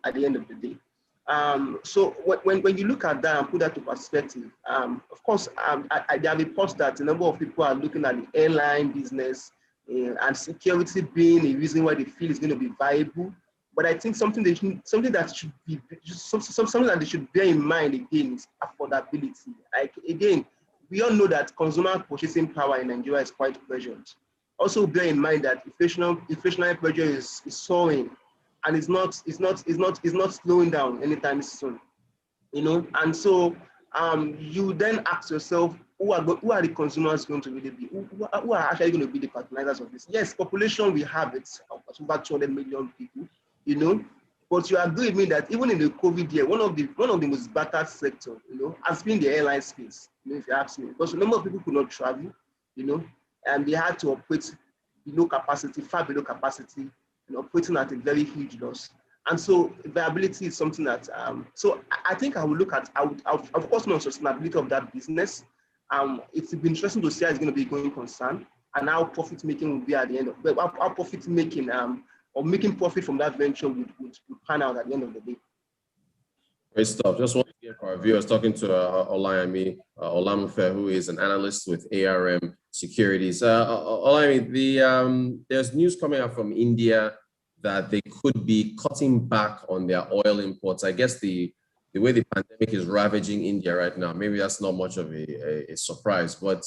at the end of the day. So when you look at that and put that to perspective, of course, there are reports that a number of people are looking at the airline business and security being a reason why they feel it's going to be viable. But I think something that should be something that they should bear in mind again is affordability. Like again, we all know that consumer purchasing power in Nigeria is quite pressured. Also bear in mind that inflationary pressure is soaring, and it's not slowing down anytime soon. And so you then ask yourself, who are the consumers going to really be? Who are actually going to be the patronizers of this? Yes, population, we have it, over 200 million people, but you agree with me that even in the COVID year, one of the most battered sector, has been the airline space, if you ask me, because a number of people could not travel, and they had to operate below capacity, far below capacity, operating at a very huge loss. And so viability is something that, so I think I would look at, I would of course, know sustainability of that business. It's been interesting to see how it's going to be going concern and how profit making will be at the end of, how profit making, or making profit from that venture would pan out at the end of the day. Great stuff. Just want to hear from our viewers, talking to Olayemi Olamufe, who is an analyst with ARM Securities. Olayemi, there's news coming out from India that they could be cutting back on their oil imports. I guess the way the pandemic is ravaging India right now, maybe that's not much of a surprise, but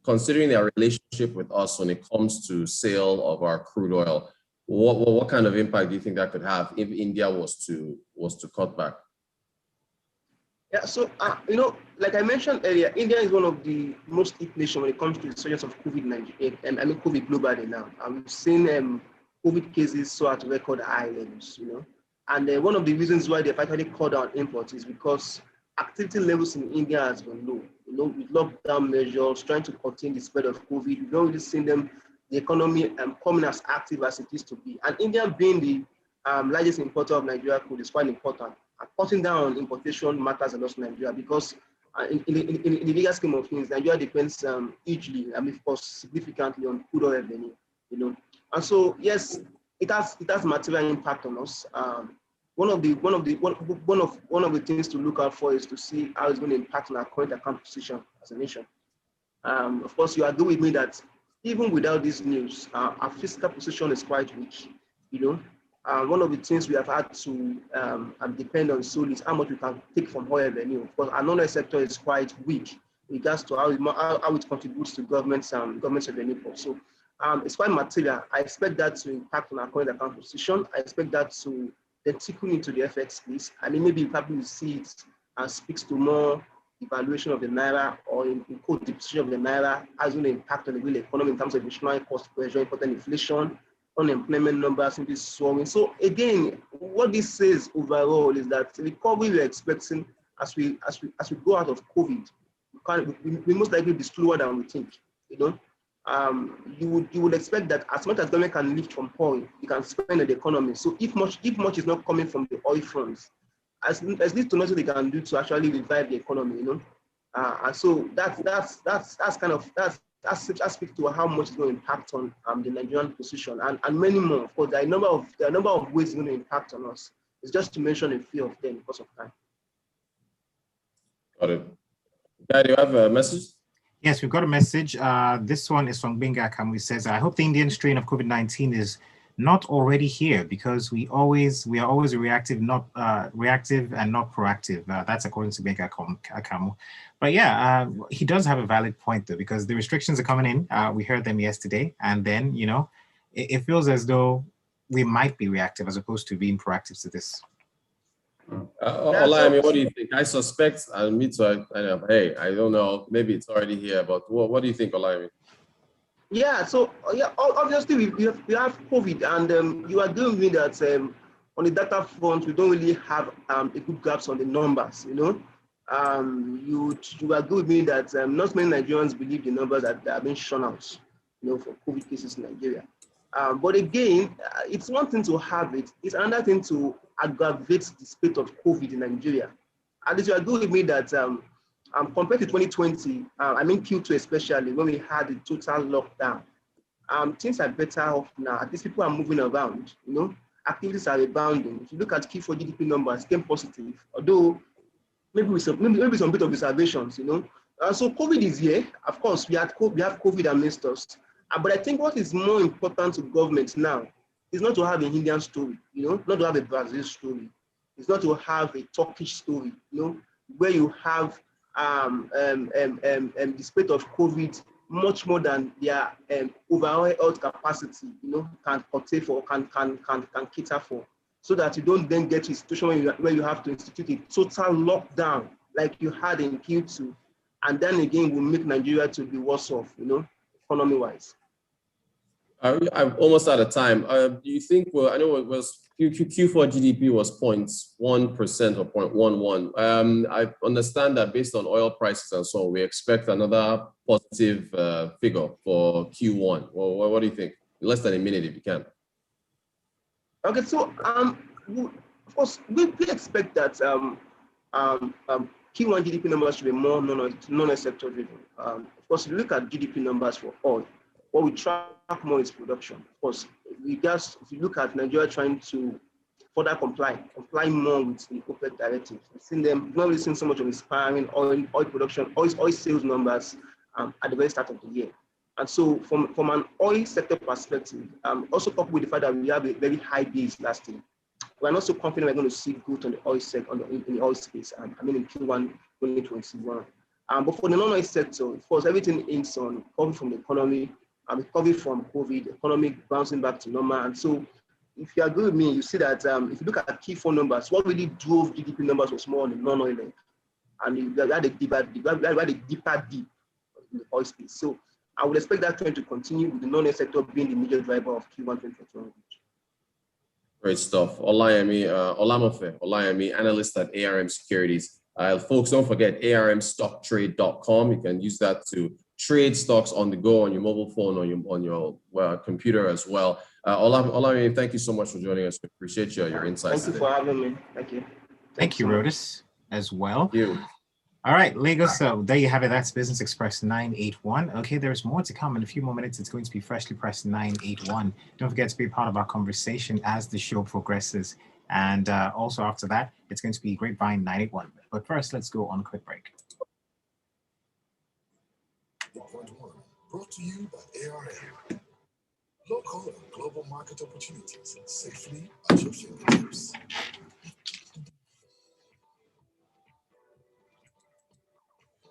considering their relationship with us when it comes to sale of our crude oil, what kind of impact do you think that could have if India was to cut back? Yeah, so like I mentioned earlier, India is one of the most hit nations when it comes to the surge of COVID-19. COVID globally now. We've seen COVID cases so at record high levels, And one of the reasons why they've actually cut down imports is because activity levels in India has been low. With lockdown measures, trying to contain the spread of COVID, we've not really seen the economy coming as active as it used to be. And India being the largest importer of Nigeria crude is quite important. And cutting down on importation matters a lot to Nigeria because in the bigger scheme of things, Nigeria depends hugely, of course, significantly on crude oil revenue, And so, yes, it has material impact on us. One of the things to look out for is to see how it's going to impact on our current account position as a nation. Of course, you agree with me that even without this news, our fiscal position is quite weak. One of the things we have had to depend on solely is how much we can take from oil revenue. Of course, our non-oil sector is quite weak in regards to how it contributes to government's revenue. So it's quite material. I expect that to impact on our current account position. I expect that to then trickle into the FX space. And then maybe you probably see it and speaks to more evaluation of the naira, or in quote, the position of the naira has an impact on the real economy in terms of inflationary cost pressure, important inflation, unemployment numbers simply soaring. So again, what this says overall is that the recovery we're expecting as we go out of COVID, we most likely be slower than we think. You would expect that as much as government can lift from oil, you can spend on the economy. So if much is not coming from the oil fronts, as least to nothing they can do to actually revive the economy, and so that speaks to how much it's going to impact on the Nigerian position and many more. Of course, there are a number of ways it's going to impact on us. It's just to mention a few of them because of time. Got it. Guy, do you have a message? Yes, we've got a message. This one is from Binga Akamu. He says, I hope the Indian strain of COVID-19 is not already here because we are always reactive and not proactive. That's according to Binga Akamu. But yeah, he does have a valid point though, because the restrictions are coming in. We heard them yesterday, and then it feels as though we might be reactive as opposed to being proactive to this. Olayemi, what do you think? I suspect, I don't know, maybe it's already here, but what do you think, Olayemi? Yeah, so obviously we have COVID, and you agree with me that on the data front, we don't really have a good grasp on the numbers, You agree with me that not many Nigerians believe the numbers that are being shown out, for COVID cases in Nigeria. But again, it's one thing to have it, it's another thing to aggravate the spate of COVID in Nigeria. And you agree with me that compared to 2020, Q2 especially, when we had the total lockdown, things are better off now. At least people are moving around, activities are rebounding. If you look at Q4 GDP numbers, it came positive, although maybe with some bit of reservations, So COVID is here. Of course, we have COVID amidst us. But I think what is more important to government now is not to have a Indian story, not to have a Brazil story. It's not to have a Turkish story, where you have the spread of COVID much more than their overall health capacity, can curtail for, can cater for, so that you don't then get to a situation where you have to institute a total lockdown like you had in Q2, and then again will make Nigeria to be worse off, economy-wise. I'm almost out of time. Do you think, well, I know it was Q4 GDP was 0.1% or 0.11. I understand that based on oil prices and so on, we expect another positive figure for Q1. Well, what do you think? Less than a minute if you can. Okay, so of course, we expect that Q1 GDP numbers should be more non-sector driven. Of course, if you look at GDP numbers for oil, what we track more is production. Of course, if you look at Nigeria trying to further comply more with the OPEC directive, we've not really seen so much of inspiring oil production, oil sales numbers at the very start of the year. And so from an oil sector perspective, also coupled with the fact that we have a very high base last year, we're not so confident we're going to see growth on the oil sector, in the oil space, in Q1 2021. But for the non-oil sector, of course, everything is on recovery from the economy, recovery from COVID, economic bouncing back to normal. And so if you agree with me, you see that if you look at Q4 numbers, what really drove GDP numbers was more on the non-oil end. And we had a deeper dip in the oil space. So I would expect that trend to continue, with the non-oil sector being the major driver of Q1 2021. Great stuff. Olamofe Olayemi, analyst at ARM Securities. Folks, don't forget armstocktrade.com. You can use that to trade stocks on the go, on your mobile phone, on your computer as well. Olayemi, thank you so much for joining us. We appreciate your insights. Thank you for having me. Thank you. Thank you, Rhodas, as well. Thank you. All right, Lagos. So there you have it. That's Business Express 981. Okay, there's more to come in a few more minutes. It's going to be Freshly Pressed 981. Don't forget to be a part of our conversation as the show progresses. And also after that, it's going to be Grapevine 981. But first, let's go on a quick break. Brought to you by ARM. Local and global market opportunities safely at your fingertips.